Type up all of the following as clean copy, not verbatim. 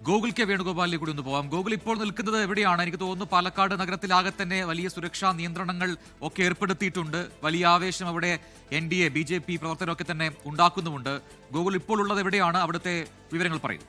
Gokul K വേണുഗോപാലിലേക്ക് കൂടി ഒന്ന് പോവാം. ഗോകുൽ ഇപ്പോൾ നിൽക്കുന്നത് എവിടെയാണ്? എനിക്ക് തോന്നുന്നു പാലക്കാട് നഗരത്തിലാകെ തന്നെ വലിയ സുരക്ഷാ നിയന്ത്രണങ്ങൾ ഒക്കെ ഏർപ്പെടുത്തിയിട്ടുണ്ട്. വലിയ ആവേശം അവിടെ NDA BJP പ്രവർത്തകരൊക്കെ തന്നെ ഉണ്ടാക്കുന്നുമുണ്ട്. ഗോകുൽ ഇപ്പോൾ ഉള്ളത് എവിടെയാണ്? അവിടുത്തെ വിവരങ്ങൾ പറയും.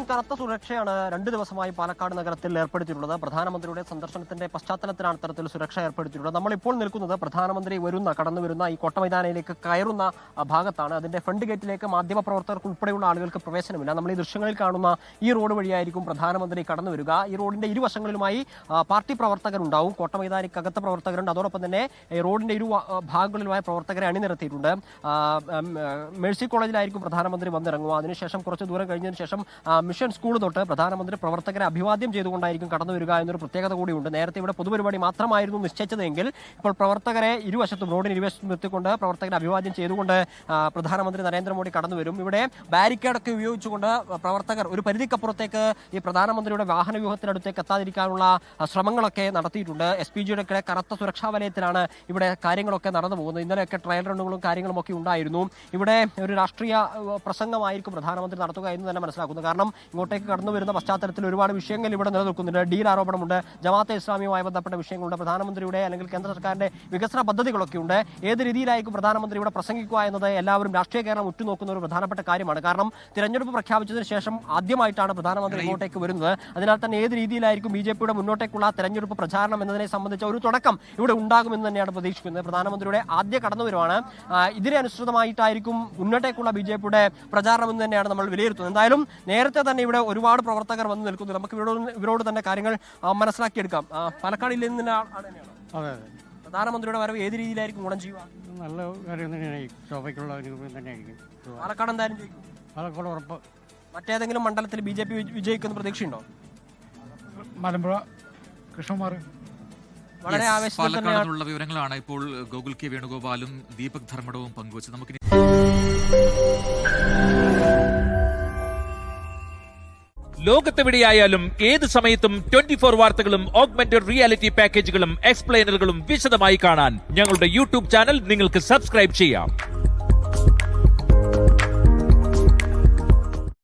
കനത്ത സുരക്ഷയാണ് 2 ദിവസമായി പാലക്കാട് നഗരത്തിൽ ഏർപ്പെടുത്തിയിട്ടുള്ളത്. പ്രധാനമന്ത്രിയുടെ സന്ദർശനത്തിന്റെ പശ്ചാത്തലത്തിലാണ് ഇത്തരത്തിൽ സുരക്ഷ ഏർപ്പെടുത്തിയിട്ടുള്ളത്. നമ്മളിപ്പോൾ നിൽക്കുന്നത് പ്രധാനമന്ത്രി കടന്നു വരുന്ന ഈ കോട്ടമൈതാനിയിലേക്ക് കയറുന്ന ഭാഗത്താണ്. അതിന്റെ ഫ്രണ്ട് ഗേറ്റിലേക്ക് മാധ്യമപ്രവർത്തകർക്ക് ഉൾപ്പെടെയുള്ള ആളുകൾക്ക് പ്രവേശനമില്ല. നമ്മൾ ഈ ദൃശ്യങ്ങളിൽ കാണുന്ന ഈ റോഡ് വഴിയായിരിക്കും പ്രധാനമന്ത്രി കടന്നു വരിക. ഈ റോഡിന്റെ ഇരുവശങ്ങളിലുമായി പാർട്ടി പ്രവർത്തകരുണ്ടാവും. കോട്ടമൈതാനിക്കകത്ത് പ്രവർത്തകരുണ്ട്. അതോടൊപ്പം തന്നെ റോഡിന്റെ ഇരു ഭാഗങ്ങളിലുമായി പ്രവർത്തകരെ അണിനിരത്തിയിട്ടുണ്ട്. മേഴ്സി കോളേജിലായിരിക്കും പ്രധാനമന്ത്രി വന്നിറങ്ങുക. അതിനുശേഷം കുറച്ച് ദൂരം കഴിഞ്ഞതിന് ശേഷം മിഷൻ സ്കൂൾ തൊട്ട് പ്രധാനമന്ത്രി പ്രവർത്തകരെ അഭിവാദ്യം ചെയ്തുകൊണ്ടായിരിക്കും കടന്നു വരിക എന്നൊരു പ്രത്യേകത കൂടിയുണ്ട്. നേരത്തെ ഇവിടെ പൊതുപരിപാടി മാത്രമായിരുന്നു നിശ്ചയിച്ചതെങ്കിൽ ഇപ്പോൾ പ്രവർത്തകരെ ഇരുവശത്തും റോഡിന് ഇരുവശത്തും നിർത്തിക്കൊണ്ട് പ്രവർത്തകരെ അഭിവാദ്യം ചെയ്തുകൊണ്ട് പ്രധാനമന്ത്രി നരേന്ദ്രമോദി കടന്നു വരും. ഇവിടെ ബാരിക്കേഡൊക്കെ ഉപയോഗിച്ചുകൊണ്ട് പ്രവർത്തകർ ഒരു പരിധിക്കപ്പുറത്തേക്ക് ഈ പ്രധാനമന്ത്രിയുടെ വാഹന വ്യൂഹത്തിനടുത്തേക്ക് എത്താതിരിക്കാനുള്ള ശ്രമങ്ങളൊക്കെ നടത്തിയിട്ടുണ്ട്. SPGയുടെ കനത്ത സുരക്ഷാ വലയത്തിലാണ് ഇവിടെ കാര്യങ്ങളൊക്കെ നടന്നു പോകുന്നത്. ഇന്നലെയൊക്കെ ട്രയൽ റണ്ണുകളും കാര്യങ്ങളും ഒക്കെ ഉണ്ടായിരുന്നു. ഇവിടെ ഒരു രാഷ്ട്രീയ പ്രസംഗമായിരിക്കും പ്രധാനമന്ത്രി നടത്തുക എന്ന് തന്നെ മനസ്സിലാക്കുന്നു. കാരണം ഇങ്ങോട്ടേക്ക് കടന്നു വരുന്ന പശ്ചാത്തലത്തിൽ ഒരുപാട് വിഷയങ്ങൾ ഇവിടെ നിലനിൽക്കുന്നുണ്ട്. ഡീൽ ആരോപണമുണ്ട്, ജമാഅത്തെ ഇസ്ലാമിയുമായി ബന്ധപ്പെട്ട വിഷയങ്ങളുണ്ട്, പ്രധാനമന്ത്രിയുടെ അല്ലെങ്കിൽ കേന്ദ്ര സർക്കാരിന്റെ വികസന പദ്ധതികളൊക്കെ ഉണ്ട്. ഏത് രീതിയിലായിരിക്കും പ്രധാനമന്ത്രി ഇവിടെ പ്രസംഗിക്കുക എന്നത് എല്ലാവരും രാഷ്ട്രീയ കേരളം ഉറ്റുനോക്കുന്ന ഒരു പ്രധാനപ്പെട്ട കാര്യമാണ്. കാരണം തിരഞ്ഞെടുപ്പ് പ്രഖ്യാപിച്ചതിന് ശേഷം ആദ്യമായിട്ടാണ് പ്രധാനമന്ത്രി ഇങ്ങോട്ടേക്ക് വരുന്നത്. അതിനാൽ തന്നെ ഏത് രീതിയിലായിരിക്കും BJPയുടെ മുന്നോട്ടേക്കുള്ള തെരഞ്ഞെടുപ്പ് പ്രചാരണം എന്നതിനെ സംബന്ധിച്ച ഒരു തുടക്കം ഇവിടെ ഉണ്ടാകുമെന്ന് തന്നെയാണ് പ്രതീക്ഷിക്കുന്നത്. പ്രധാനമന്ത്രിയുടെ ആദ്യ കടന്നുവരവാണ്. ഇതിനനുസൃതമായിട്ടായിരിക്കും മുന്നോട്ടേക്കുള്ള BJPയുടെ പ്രചാരണം എന്ന് തന്നെയാണ് നമ്മൾ വിലയിരുത്തുന്നത്. എന്തായാലും നേരത്തെ തന്നെ ഇവിടെ ഒരുപാട് പ്രവർത്തകർ വന്ന് നിൽക്കുന്നു. നമുക്ക് ഇവരോട് തന്നെ കാര്യങ്ങൾ മനസ്സിലാക്കിയെടുക്കാം. പാലക്കാട് ജില്ലയിൽ നിന്ന് അതെ പ്രധാനമന്ത്രിയുടെ വരവ് ഏത് രീതിയിലായിരിക്കും ഗുണം ചെയ്യുക? നല്ല കാര്യം തന്നെയായിരിക്കും. ശോഭയ്ക്കുള്ള തന്നെയായിരിക്കും. പാലക്കാട് എന്തായാലും ജയിക്കും. പാലക്കാട് ഉറപ്പ്. മറ്റേതെങ്കിലും മണ്ഡലത്തിൽ BJP വിജയിക്കുന്ന പ്രതീക്ഷയുണ്ടോ? മലമ്പുഴ കൃഷ്ണകുമാർ. വളരെ ആവേശം. പാലക്കാടുള്ള വിവരങ്ങളാണ് ഇപ്പോൾ ഗോകുൽ കെ വേണുഗോപാലും ദീപക് ധർമ്മടവും പങ്കുവച്ചത്. നമുക്ക് ലോകത്തെവിടെയായാലും ഏത് സമയത്തും 24 വാർത്തകളും ഓഗ്മെന്റഡ് റിയാലിറ്റി പാക്കേജുകളും എക്സ്പ്ലെയിനറുകളും വിശദമായി കാണാൻ ഞങ്ങളുടെ YouTube ചാനൽ നിങ്ങൾക്ക് സബ്സ്ക്രൈബ് ചെയ്യാം.